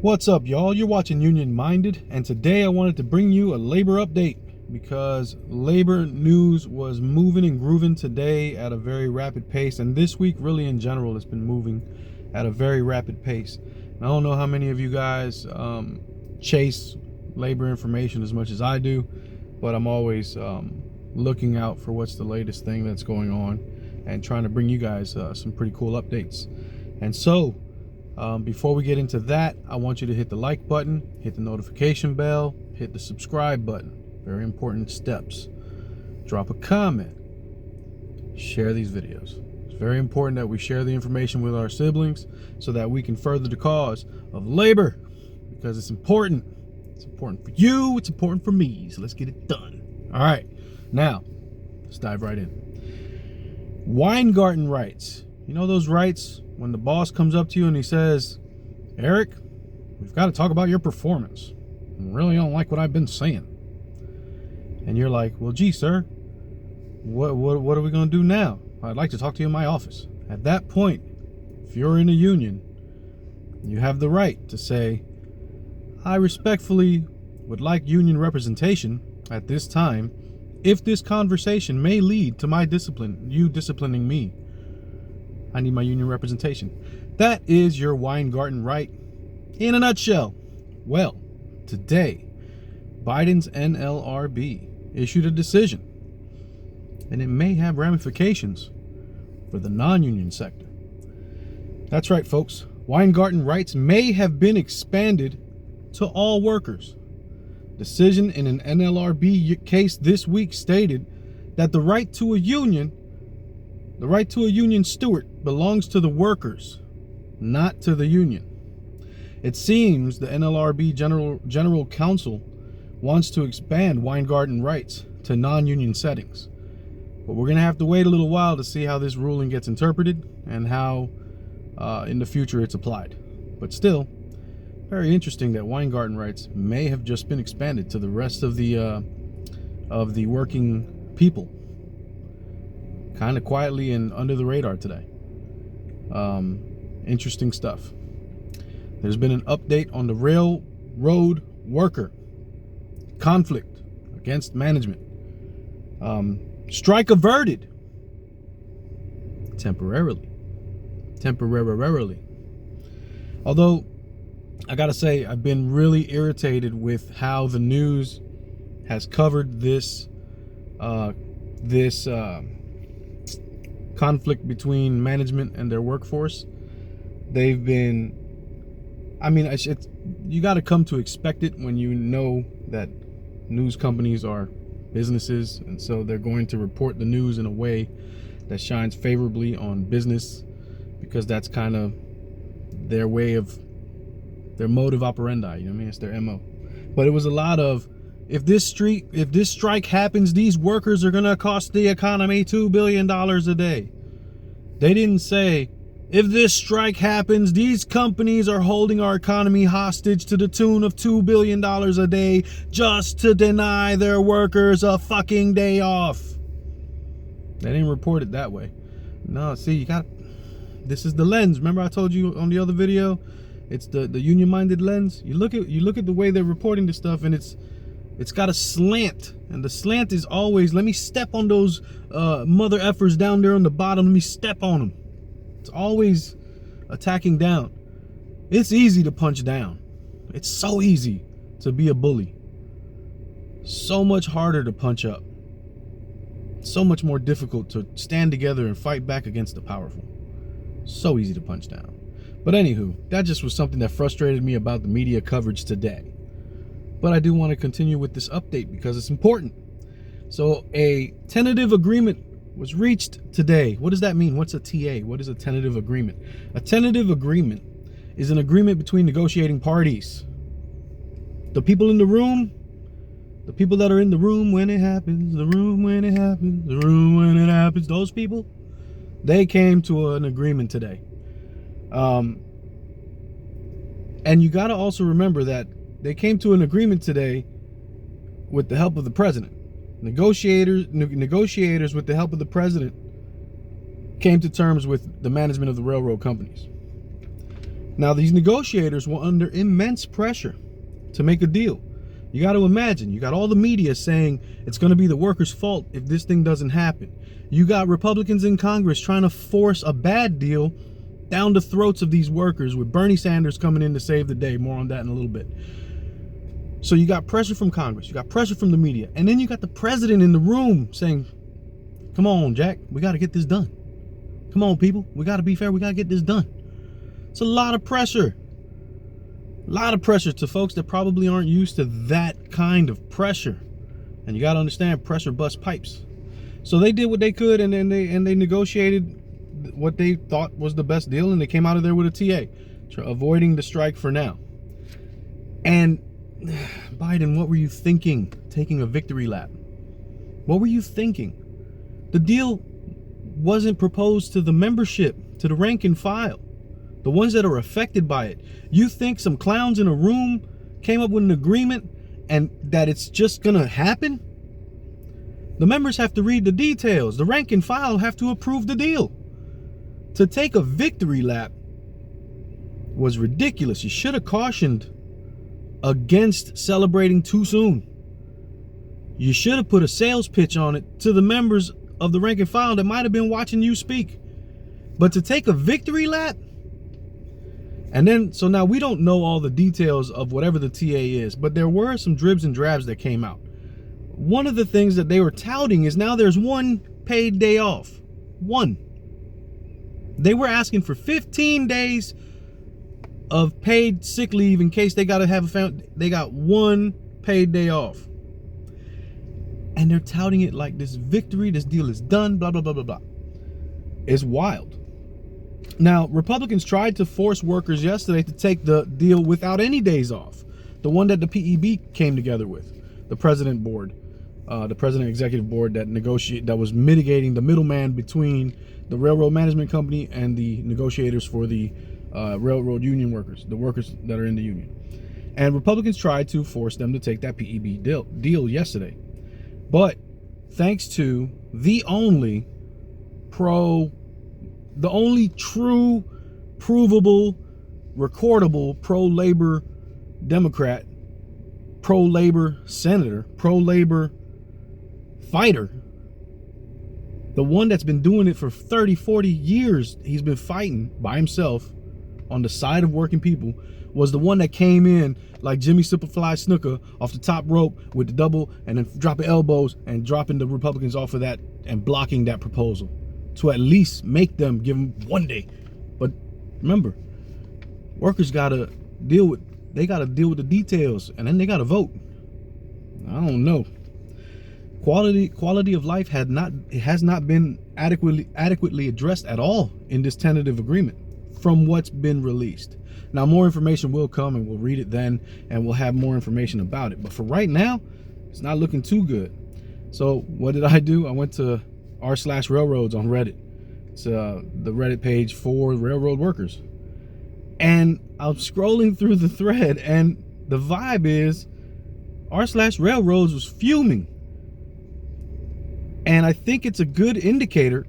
What's up, y'all? You're watching Union Minded, and today I wanted to bring you a labor update because labor news was moving and grooving today at a very rapid pace, and this week really in general has been moving at a very rapid pace. And I don't know how many of you guys chase labor information as much as I do, but I'm always looking out for what's the latest thing that's going on and trying to bring you guys some pretty cool updates. And so before we get into that, I want you to hit the like button, hit the notification bell, hit the subscribe button. Very important steps. Drop a comment. Share these videos. It's very important that we share the information with our siblings so that we can further the cause of labor, because it's important. It's important for you. It's important for me. So let's get it done. All right. Now, let's dive right in. Weingarten writes. You know those rights when the boss comes up to you and he says, "Eric, we've got to talk about your performance. I really don't like what I've been saying." And you're like, "Well, gee, sir, what are we going to do now? I'd like to talk to you in my office." At that point, if you're in a union, you have the right to say, "I respectfully would like union representation at this time if this conversation may lead to my discipline, you disciplining me. I need my union representation." That is your Weingarten right in a nutshell. Well, today, Biden's NLRB issued a decision, and it may have ramifications for the non-union sector. That's right, folks. Weingarten rights may have been expanded to all workers. Decision in an NLRB case this week stated that the right to a union steward belongs to the workers, not to the union. It seems the NLRB General Counsel wants to expand Weingarten rights to non-union settings. But we're going to have to wait a little while to see how this ruling gets interpreted and how in the future it's applied. But still, very interesting that Weingarten rights may have just been expanded to the rest of the working people. Kind of quietly and under the radar today. Interesting stuff. There's been an update on the railroad worker conflict against management. Strike averted. Temporarily. Although, I gotta say, I've been really irritated with how the news has covered this conflict between management and their workforce. They've been, you got to come to expect it when you know that news companies are businesses, and so they're going to report the news in a way that shines favorably on business, because that's kind of their way of, their mode of operandi, you know what I mean? It's their MO. But it was a lot of, if this strike happens, these workers are going to cost the economy $2 billion a day. They didn't say, if this strike happens, these companies are holding our economy hostage to the tune of $2 billion a day just to deny their workers a fucking day off. They didn't report it that way. No, see, this is the lens. Remember I told you on the other video, it's the union-minded lens. You look at the way they're reporting this stuff, and it's got a slant, and the slant is always, let me step on those mother effers down there on the bottom. Let me step on them. It's always attacking down. It's easy to punch down. It's so easy to be a bully. So much harder to punch up. So much more difficult to stand together and fight back against the powerful. So easy to punch down. But anywho, that just was something that frustrated me about the media coverage today. But I do want to continue with this update because it's important. So a tentative agreement was reached today. What does that mean? What's a TA? What is a tentative agreement? A tentative agreement is an agreement between negotiating parties. The people in the room, the people that are in the room when it happens, the room when it happens, the room when it happens, those people, they came to an agreement today. And you got to also remember that they came to an agreement today with the help of the president. Negotiators with the help of the president came to terms with the management of the railroad companies. Now, these negotiators were under immense pressure to make a deal. You got to imagine, you got all the media saying it's going to be the workers' fault if this thing doesn't happen. You got Republicans in Congress trying to force a bad deal down the throats of these workers, with Bernie Sanders coming in to save the day. More on that in a little bit. So you got pressure from Congress, you got pressure from the media, and then you got the president in the room saying, come on, Jack, we got to get this done. Come on, people, we got to be fair, we got to get this done. It's a lot of pressure. A lot of pressure to folks that probably aren't used to that kind of pressure. And you got to understand, pressure busts pipes. So they did what they could, and then they negotiated what they thought was the best deal, and they came out of there with a TA, avoiding the strike for now. And Biden, what were you thinking taking a victory lap? What were you thinking? The deal wasn't proposed to the membership, to the rank and file, the ones that are affected by it. You think some clowns in a room came up with an agreement and that it's just gonna happen? The members have to read the details. The rank and file have to approve the deal. To take a victory lap was ridiculous. You should have cautioned against celebrating too soon. You should have put a sales pitch on it to the members of the rank and file that might have been watching you speak. But to take a victory lap, and then, so now we don't know all the details of whatever the TA is, but there were some dribs and drabs that came out. One of the things that they were touting is now there's one paid day off. One. They were asking for 15 days of paid sick leave in case they got to have a family. They got one paid day off. And they're touting it like this victory, this deal is done, blah, blah, blah, blah, blah. It's wild. Now, Republicans tried to force workers yesterday to take the deal without any days off. The one that the PEB came together with, the president board, the president executive board that was mitigating the middleman between the railroad management company and the negotiators for the railroad union workers, the workers that are in the union. And Republicans tried to force them to take that PEB deal yesterday. But thanks to the only true, provable, recordable pro-labor Democrat, pro-labor senator, pro-labor fighter, the one that's been doing it for 30, 40 years, he's been fighting by himself on the side of working people, was the one that came in like Jimmy Superfly Snuka off the top rope with the double and then dropping elbows and dropping the Republicans off of that and blocking that proposal to at least make them give them 1 day. But remember, workers gotta deal with the details, and then they gotta vote. I don't know. Quality of life has not been adequately addressed at all in this tentative agreement from what's been released. Now, more information will come, and we'll read it then, and we'll have more information about it. But for right now, it's not looking too good. So what did I do? I went to r/railroads on Reddit. It's the Reddit page for railroad workers. And I'm scrolling through the thread, and the vibe is r/railroads was fuming. And I think it's a good indicator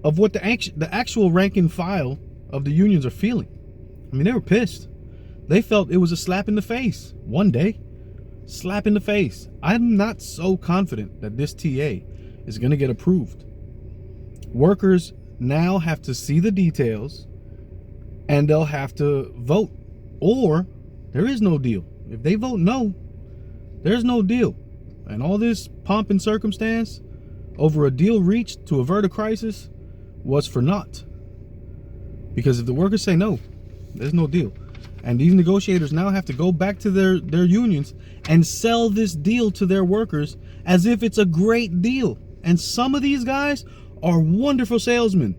of what the actual rank and file of the unions are feeling. I mean, they were pissed. They felt it was a slap in the face. 1 day, slap in the face. I'm not so confident that this TA is going to get approved. Workers now have to see the details, and they'll have to vote, or there is no deal. If they vote no, there's no deal. And all this pomp and circumstance over a deal reached to avert a crisis was for naught. Because if the workers say no, there's no deal. And these negotiators now have to go back to their unions and sell this deal to their workers as if it's a great deal. And some of these guys are wonderful salesmen.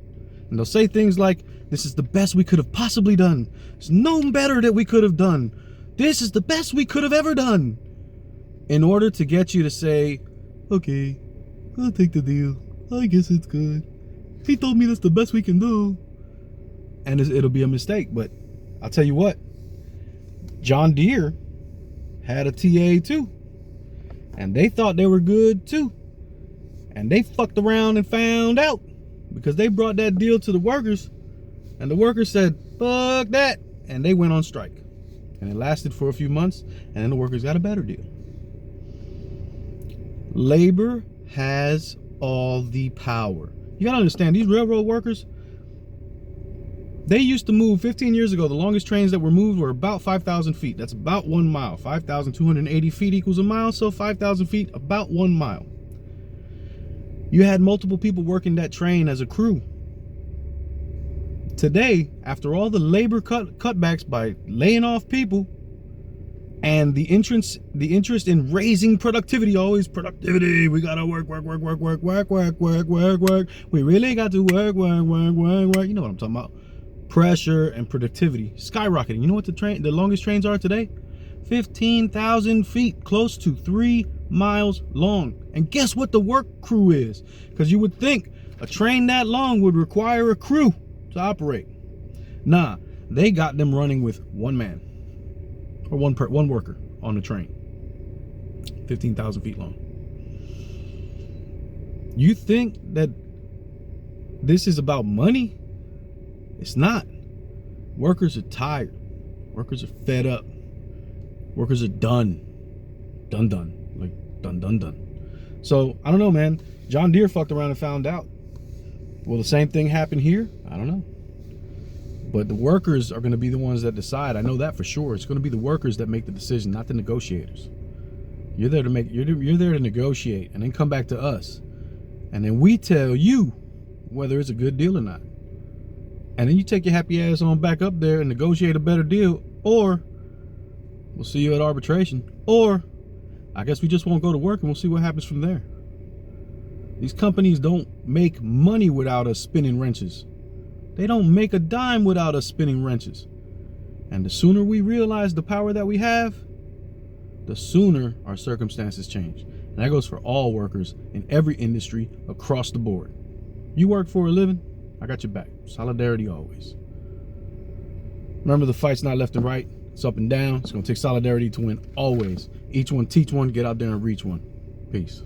And they'll say things like, this is the best we could have possibly done. There's no better that we could have done. This is the best we could have ever done. In order to get you to say, okay, I'll take the deal. I guess it's good. He told me that's the best we can do. And it'll be a mistake. But I'll tell you what, John Deere had a TA too. And they thought they were good too. And they fucked around and found out, because they brought that deal to the workers, and the workers said, fuck that. and they went on strike. And it lasted for a few months, and then the workers got a better deal. Labor has all the power. You gotta understand, these railroad workers, they used to move 15 years ago. The longest trains that were moved were about 5,000 feet. That's about 1 mile. 5,280 feet equals a mile, so 5,000 feet, about 1 mile. You had multiple people working that train as a crew. Today, after all the labor cutbacks by laying off people and the interest in raising productivity, always productivity, we gotta work. We really got to work. You know what I'm talking about. Pressure and productivity skyrocketing. You know what the longest trains are today? 15,000 feet, close to 3 miles long. And guess what the work crew is? Because you would think a train that long would require a crew to operate. Nah, they got them running with one man or one worker on the train. 15,000 feet long. You think that this is about money? It's not. Workers are tired. Workers are fed up. Workers are done. Done. Like done. So I don't know, man. John Deere fucked around and found out. Will the same thing happen here? I don't know. But the workers are going to be the ones that decide. I know that for sure. It's going to be the workers that make the decision, not the negotiators. You're there to you're there to negotiate and then come back to us. And then we tell you whether it's a good deal or not. And then you take your happy ass on back up there and negotiate a better deal, or we'll see you at arbitration, or I guess we just won't go to work and we'll see what happens from there. These companies don't make money without us spinning wrenches. They don't make a dime without us spinning wrenches. And the sooner we realize the power that we have, the sooner our circumstances change. And that goes for all workers in every industry across the board. You work for a living, I got your back. Solidarity always. Remember, the fight's not left and right. It's up and down. It's going to take solidarity to win always. Each one teach one. Get out there and reach one. Peace.